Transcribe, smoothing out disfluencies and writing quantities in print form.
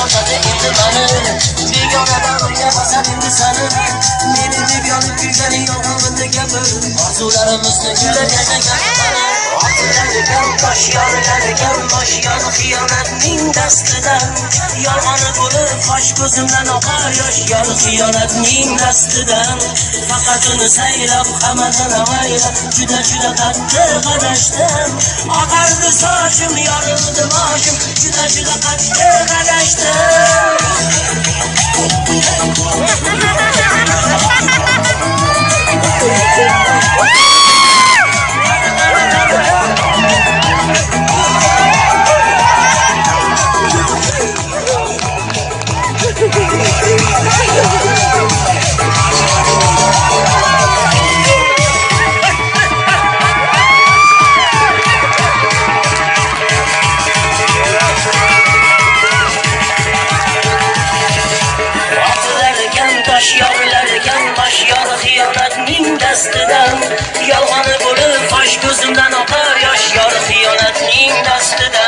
aldadı indi beni. Begonadan yapasam indi seni. Meni deb yonib kuyganing yolg'onimni gapir. Orzularimizni gülerken gapirmani. Orzularkan tosh yorilarkan bosh yon xiyonatning dastidan. Yolg'oni bo'lib qosh ko'zimdan oqar yosh yor xiyonatning dastidan. Faqat uni saylab hammadan avaylab juda qattiq adashdim. Oqardi sochim yorildi boshim juda qattiq adashdim. Tosh yorilarkan bosh yor xiyonatning dastidan. Yolg'oni bo'lib qosh ko'zimdan oqar yosh yor xiyonatning dastidan.